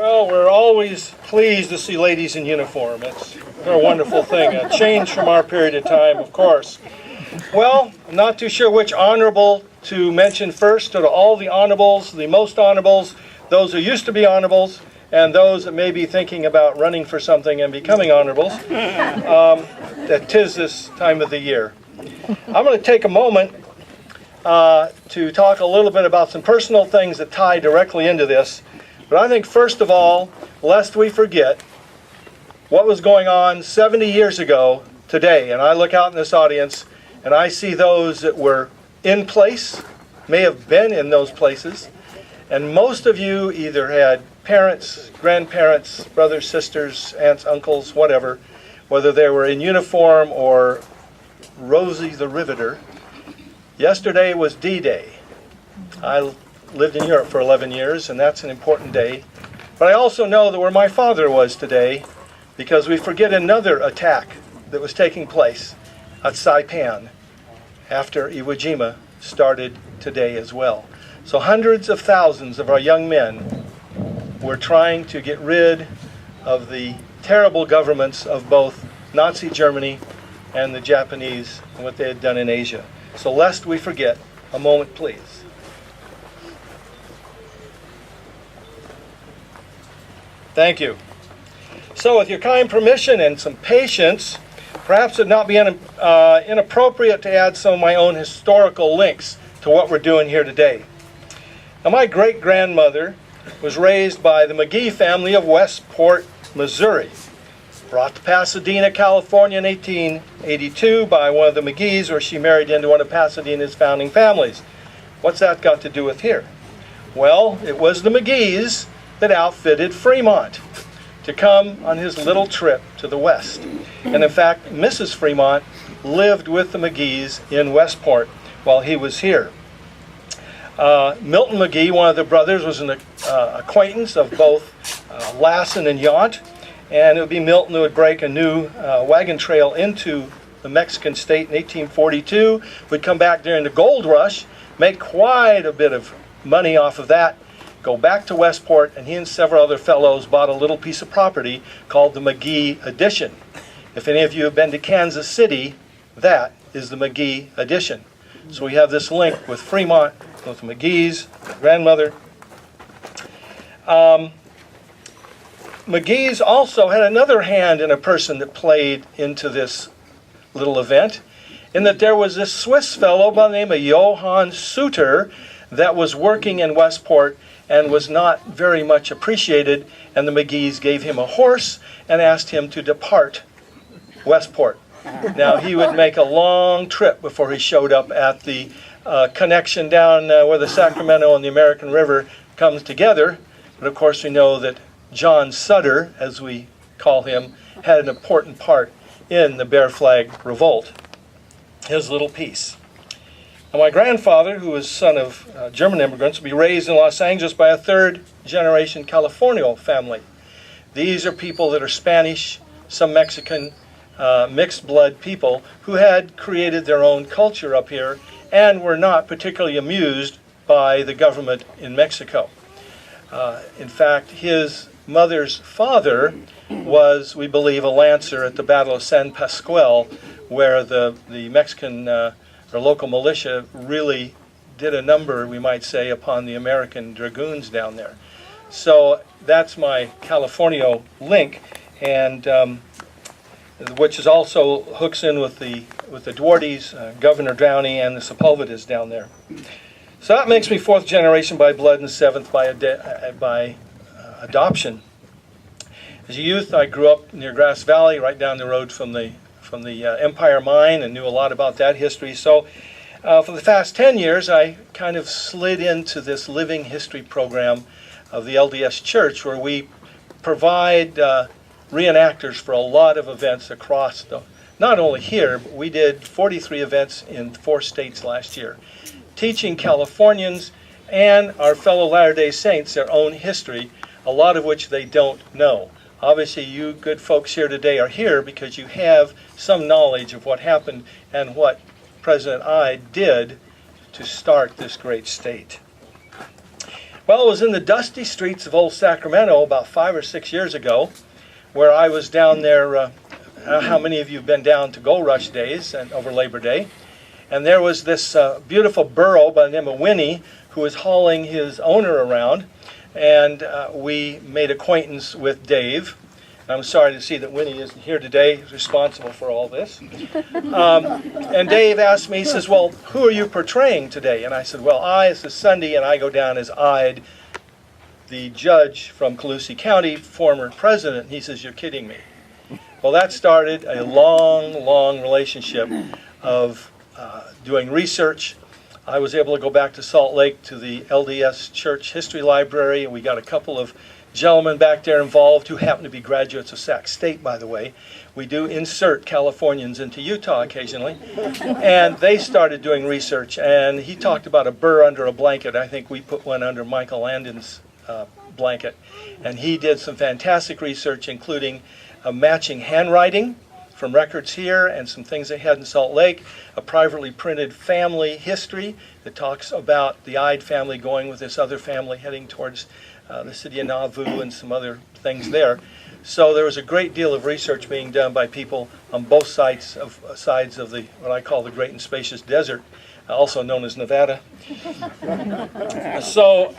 Well, we're always pleased to see ladies in uniform. It's a wonderful thing, a change from our period of time, of course. Well, I'm not too sure which honorable to mention first. To all the honorables, the most honorables, those who used to be honorables, and those that may be thinking about running for something and becoming honorables, that 'tis this time of the year. I'm going to take a moment to talk a little bit about some personal things that tie directly into this. But I think first of all, lest we forget what was going on 70 years ago today. And I look out in this audience and I see those that were in place, may have been in those places. And most of you either had parents, grandparents, brothers, sisters, aunts, uncles, whatever, whether they were in uniform or Rosie the Riveter. Yesterday was D-Day. I lived in Europe for 11 years, and that's an important day. But I also know that where my father was today, because we forget another attack that was taking place at Saipan after Iwo Jima started today as well. So hundreds of thousands of our young men were trying to get rid of the terrible governments of both Nazi Germany and the Japanese and what they had done in Asia. So lest we forget, a moment please. Thank you. So with your kind permission and some patience, perhaps it would not be inappropriate to add some of my own historical links to what we're doing here today. Now, my great-grandmother was raised by the McGee family of Westport, Missouri. Brought to Pasadena, California in 1882 by one of the McGees, where she married into one of Pasadena's founding families. What's that got to do with here? Well, it was the McGees that outfitted Fremont to come on his little trip to the West. And in fact, Mrs. Fremont lived with the McGees in Westport while he was here. Milton McGee, one of the brothers, was an acquaintance of both Lassen and Yount, and it would be Milton who would break a new wagon trail into the Mexican state in 1842, would come back during the gold rush, make quite a bit of money off of that, go back to Westport, and he and several other fellows bought a little piece of property called the McGee Addition. If any of you have been to Kansas City, that is the McGee Addition. So we have this link with Fremont, with the McGees, grandmother. McGee's also had another hand in a person that played into this little event, in that there was this Swiss fellow by the name of Johann Suter that was working in Westport and was not very much appreciated, and the McGees gave him a horse and asked him to depart Westport. Now, he would make a long trip before he showed up at the connection down where the Sacramento and the American River comes together. But of course we know that John Sutter, as we call him, had an important part in the Bear Flag Revolt, his little piece. Now, my grandfather, who was son of German immigrants, would be raised in Los Angeles by a third-generation Californio family. These are people that are Spanish, some Mexican, mixed-blood people who had created their own culture up here and were not particularly amused by the government in Mexico. In fact, his mother's father was, we believe, a lancer at the Battle of San Pascual, where the Mexican or local militia really did a number, we might say, upon the American dragoons down there. So that's my Californio link, and which is also hooks in with the Duartes, Governor Downey, and the Sepulvedas down there. So that makes me fourth generation by blood and seventh by adoption. As a youth, I grew up near Grass Valley, right down the road from the Empire Mine, and knew a lot about that history. So for the past 10 years, I kind of slid into this living history program of the LDS Church, where we provide reenactors for a lot of events across not only here, but we did 43 events in 4 states last year, teaching Californians and our fellow Latter-day Saints their own history, a lot of which they don't know. Obviously, you good folks here today are here because you have some knowledge of what happened and what President Ide did to start this great state. Well, it was in the dusty streets of old Sacramento about 5 or 6 years ago, where I was down there. How many of you have been down to Gold Rush days and over Labor Day? And there was this beautiful burro by the name of Winnie who was hauling his owner around, and we made acquaintance with Dave. I'm sorry to see that Winnie isn't here today. He's responsible for all this. And Dave asked me, he says, well, who are you portraying today? And I said, well, it's this Sunday, and I go down as Ide, the judge from Colusa County, former president. He says, you're kidding me. Well, that started a long, long relationship of doing research. I was able to go back to Salt Lake to the LDS Church History Library, and we got a couple of gentlemen back there involved who happen to be graduates of Sac State, by the way. We do insert Californians into Utah occasionally. And they started doing research, and he talked about a burr under a blanket. I think we put one under Michael Landon's blanket. And he did some fantastic research, including matching handwriting from records here and some things they had in Salt Lake, a privately printed family history that talks about the Ide family going with this other family heading towards the city of Nauvoo and some other things there. So there was a great deal of research being done by people on both sides of the what I call the great and spacious desert, also known as Nevada. So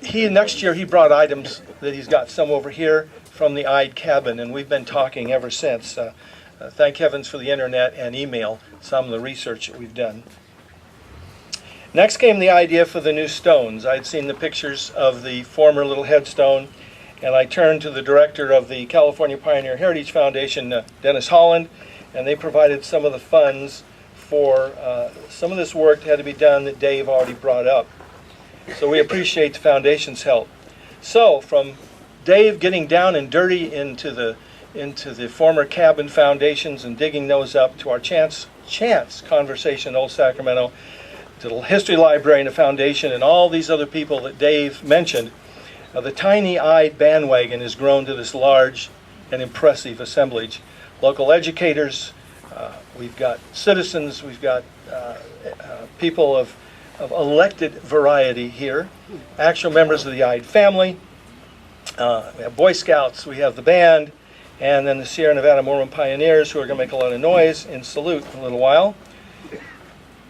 next year he brought items that he's got some over here from the Ide cabin, and we've been talking ever since. Thank heavens for the internet and email, some of the research that we've done. Next came the idea for the new stones. I'd seen the pictures of the former little headstone, and I turned to the director of the California Pioneer Heritage Foundation, Dennis Holland, and they provided some of the funds for some of this work that had to be done that Dave already brought up. So we appreciate the foundation's help. So from Dave getting down and dirty into the former cabin foundations and digging those up, to our chance conversation in Old Sacramento, to the history library and the foundation and all these other people that Dave mentioned, the tiny Ide bandwagon has grown to this large and impressive assemblage. Local educators, we've got citizens, we've got people of elected variety here, actual members of the Ide family. We have Boy Scouts, we have the band, and then the Sierra Nevada Mormon Pioneers, who are going to make a lot of noise in salute in a little while.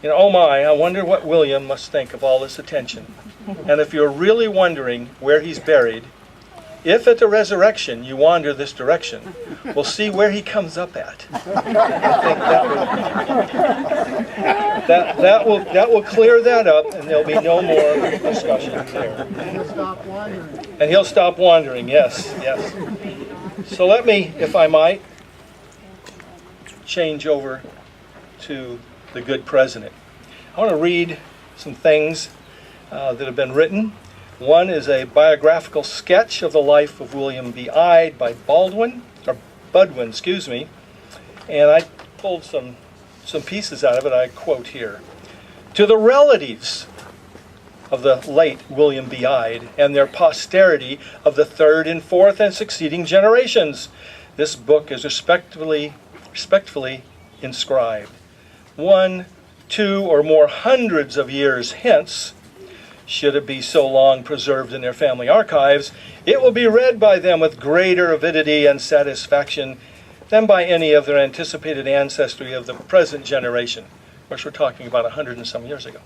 Oh my, I wonder what William must think of all this attention. And if you're really wondering where he's buried, if at the resurrection you wander this direction, we'll see where he comes up at. I think that will clear that up, and there'll be no more discussion there. And he'll stop wandering, yes. So let me, if I might, change over to the good president. I want to read some things that have been written. One is a biographical sketch of the life of William B. Ide by Budwin, and I pulled some pieces out of it. I quote here. To the relatives of the late William B. Ide and their posterity of the third and fourth and succeeding generations, this book is respectfully inscribed. 1, 2, or more hundreds of years hence, should it be so long preserved in their family archives, it will be read by them with greater avidity and satisfaction than by any of their anticipated ancestry of the present generation. Of course, we're talking about 100 and some years ago.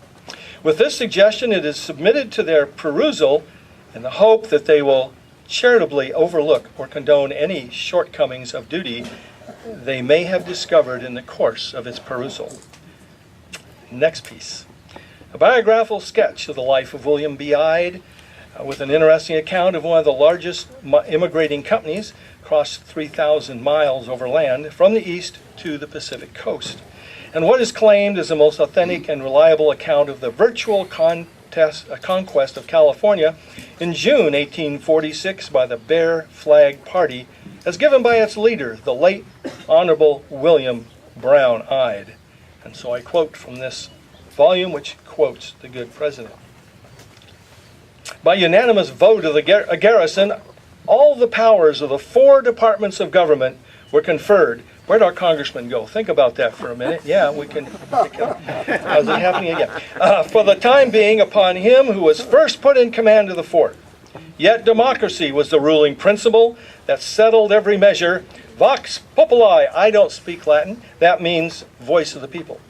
With this suggestion, it is submitted to their perusal in the hope that they will charitably overlook or condone any shortcomings of duty they may have discovered in the course of its perusal. Next piece. A biographical sketch of the life of William B. Ide, with an interesting account of one of the largest immigrating companies, crossed 3,000 miles over land from the east to the Pacific coast. And what is claimed as the most authentic and reliable account of the virtual conquest of California in June 1846 by the Bear Flag Party, as given by its leader, the late Honorable William Brown Ide. And so I quote from this volume, which quotes the good president. By unanimous vote of the garrison, all the powers of the 4 departments of government were conferred Where'd our congressman go? Think about that for a minute. Yeah, we can. How's it happening again? For the time being, upon him who was first put in command of the fort. Yet democracy was the ruling principle that settled every measure. Vox populi, I don't speak Latin. That means voice of the people.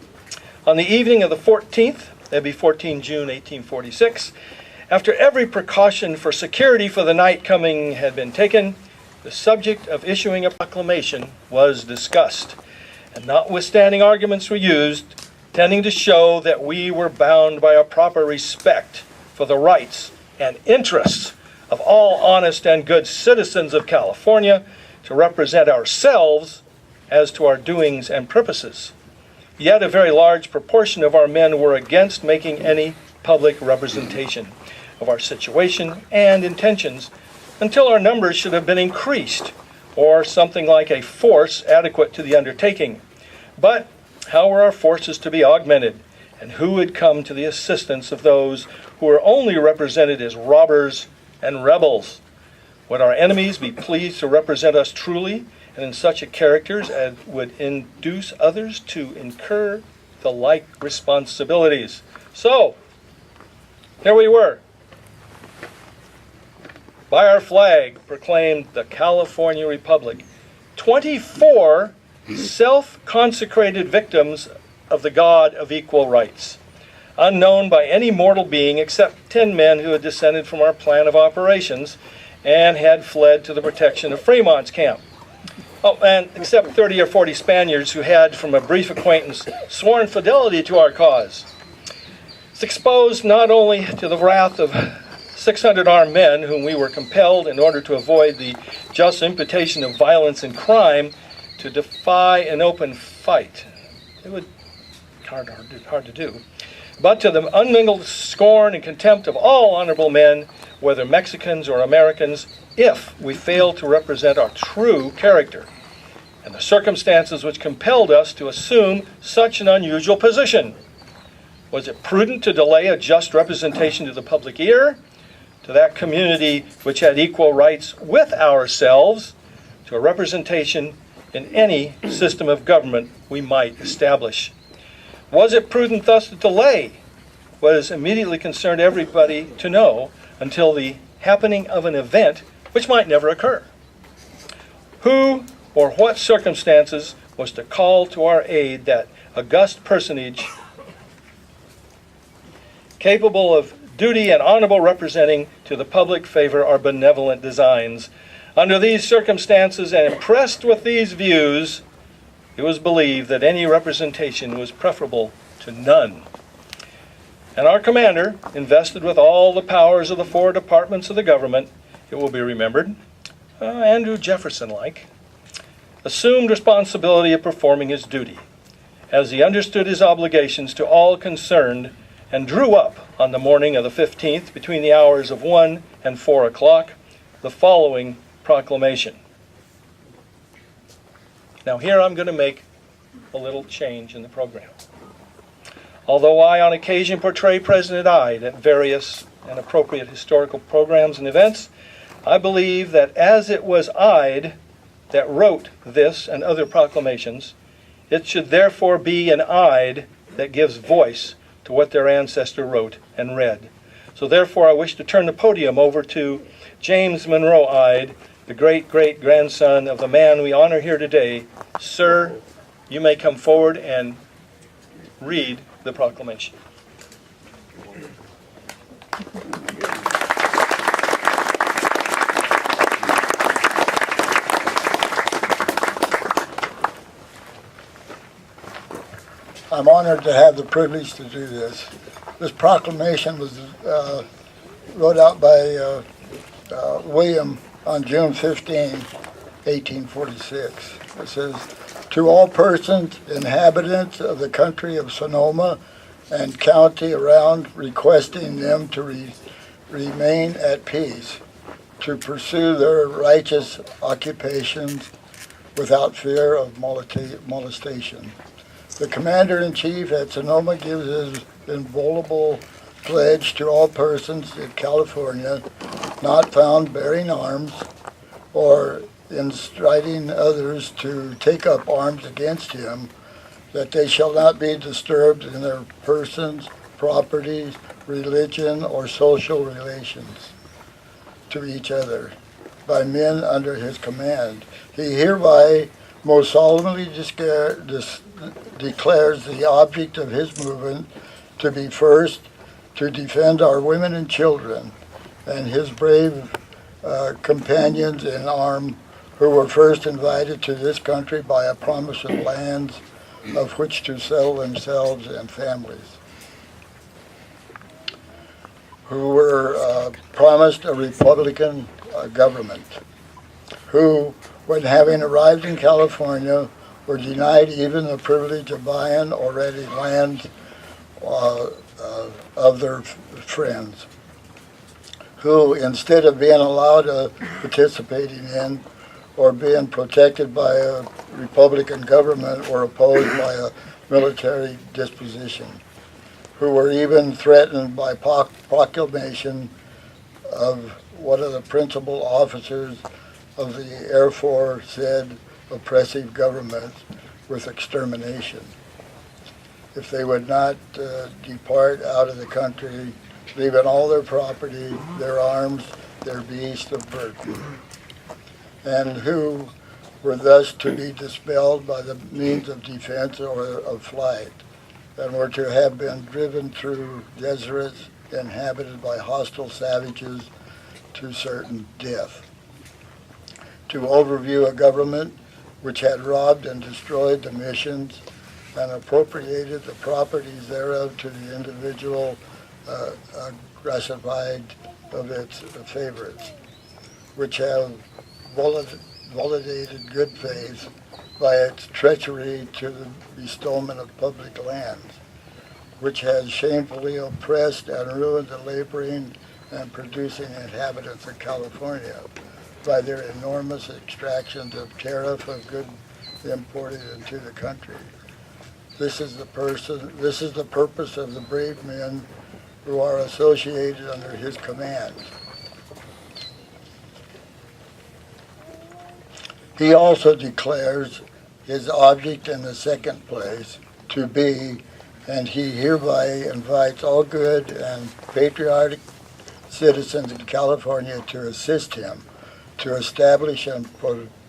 On the evening of the 14th, that'd be 14 June 1846, after every precaution for security for the night coming had been taken, the subject of issuing a proclamation was discussed, and notwithstanding arguments were used, tending to show that we were bound by a proper respect for the rights and interests of all honest and good citizens of California to represent ourselves as to our doings and purposes. Yet a very large proportion of our men were against making any public representation of our situation and intentions until our numbers should have been increased, or something like a force adequate to the undertaking. But how were our forces to be augmented, and who would come to the assistance of those who were only represented as robbers and rebels? Would our enemies be pleased to represent us truly, and in such a characters as would induce others to incur the like responsibilities? So, here we were, by our flag, proclaimed the California Republic. 24 self-consecrated victims of the God of equal rights, unknown by any mortal being except 10 men who had descended from our plan of operations and had fled to the protection of Fremont's camp. Oh, and except 30 or 40 Spaniards who had, from a brief acquaintance, sworn fidelity to our cause. It's exposed not only to the wrath of 600 armed men whom we were compelled, in order to avoid the just imputation of violence and crime, to defy an open fight. It would be hard to do. But to the unmingled scorn and contempt of all honorable men, whether Mexicans or Americans, if we failed to represent our true character and the circumstances which compelled us to assume such an unusual position. Was it prudent to delay a just representation to the public ear, to that community which had equal rights with ourselves, to a representation in any system of government we might establish? Was it prudent thus to delay what is immediately concerned everybody to know until the happening of an event which might never occur? Who or what circumstances was to call to our aid that august personage capable of duty and honorable representing to the public favor our benevolent designs? Under these circumstances and impressed with these views, it was believed that any representation was preferable to none. And our commander, invested with all the powers of the 4 departments of the government, it will be remembered, Andrew Jefferson-like, assumed responsibility of performing his duty, as he understood his obligations to all concerned, and drew up on the morning of the 15th, between the hours of 1 and 4 o'clock, the following proclamation. Now here I'm going to make a little change in the program. Although I on occasion portray President Ide at various and appropriate historical programs and events, I believe that as it was Ide that wrote this and other proclamations, it should therefore be an Ide that gives voice to what their ancestor wrote and read. So therefore I wish to turn the podium over to James Monroe Ide, the great-great-grandson of the man we honor here today. Sir, you may come forward and read the proclamation. I'm honored to have the privilege to do this. This proclamation was wrote out by William on June 15, 1846. It says, "To all persons, inhabitants of the country of Sonoma and county around, requesting them to remain at peace, to pursue their righteous occupations without fear of molestation. The Commander-in-Chief at Sonoma gives his inviolable pledge to all persons in California not found bearing arms or inciting others to take up arms against him, that they shall not be disturbed in their persons, properties, religion, or social relations to each other by men under his command. He hereby most solemnly declares the object of his movement to be first, to defend our women and children, and his brave companions in arms who were first invited to this country by a promise of lands of which to settle themselves and families, who were promised a Republican government, who, when having arrived in California, were denied even the privilege of buying already lands of their friends, who, instead of being allowed participating in or being protected by a Republican government, were opposed by a military disposition, who were even threatened by proclamation of one of the principal officers of the Air Force said oppressive governments with extermination if they would not depart out of the country, leaving all their property, their arms, their beasts of burden, and who were thus to be dispelled by the means of defense or of flight, and were to have been driven through deserts inhabited by hostile savages to certain death. To overview a government which had robbed and destroyed the missions and appropriated the properties thereof to the individual gratified of its favorites, which have validated good faith by its treachery to the bestowment of public lands, which has shamefully oppressed and ruined the laboring and producing inhabitants of California by their enormous extractions of tariff of goods imported into the country. This is the purpose of the brave men who are associated under his command. He also declares his object in the second place to be, and he hereby invites all good and patriotic citizens in California to assist him to establish and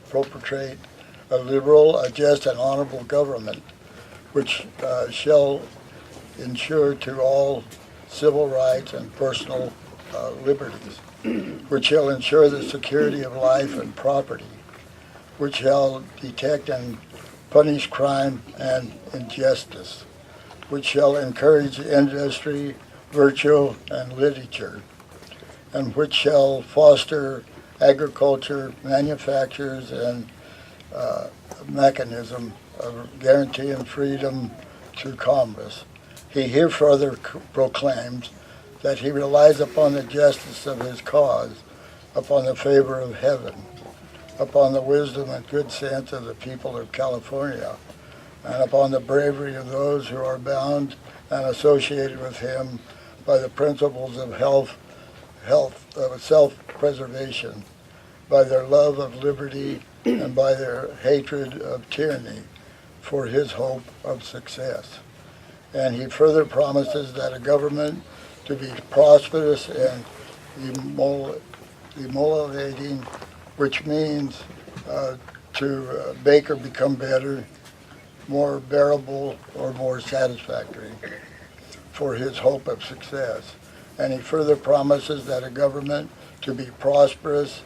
perpetrate a liberal, a just, and honorable government, which shall ensure to all civil rights and personal liberties, which shall ensure the security of life and property, which shall detect and punish crime and injustice, which shall encourage industry, virtue, and literature, and which shall foster agriculture, manufacturers, and mechanism of guaranteeing freedom through commerce. He here further proclaims that he relies upon the justice of his cause, upon the favor of heaven, upon the wisdom and good sense of the people of California, and upon the bravery of those who are bound and associated with him by the principles of self-preservation, by their love of liberty, and by their hatred of tyranny, for his hope of success. And he further promises that a government to be prosperous and emulating, which means to make or become better, more bearable, or more satisfactory, for his hope of success. And he further promises that a government to be prosperous,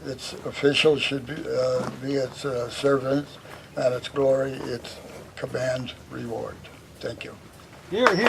its officials should be its servants, and its glory, its command, reward. Thank you. Here, here.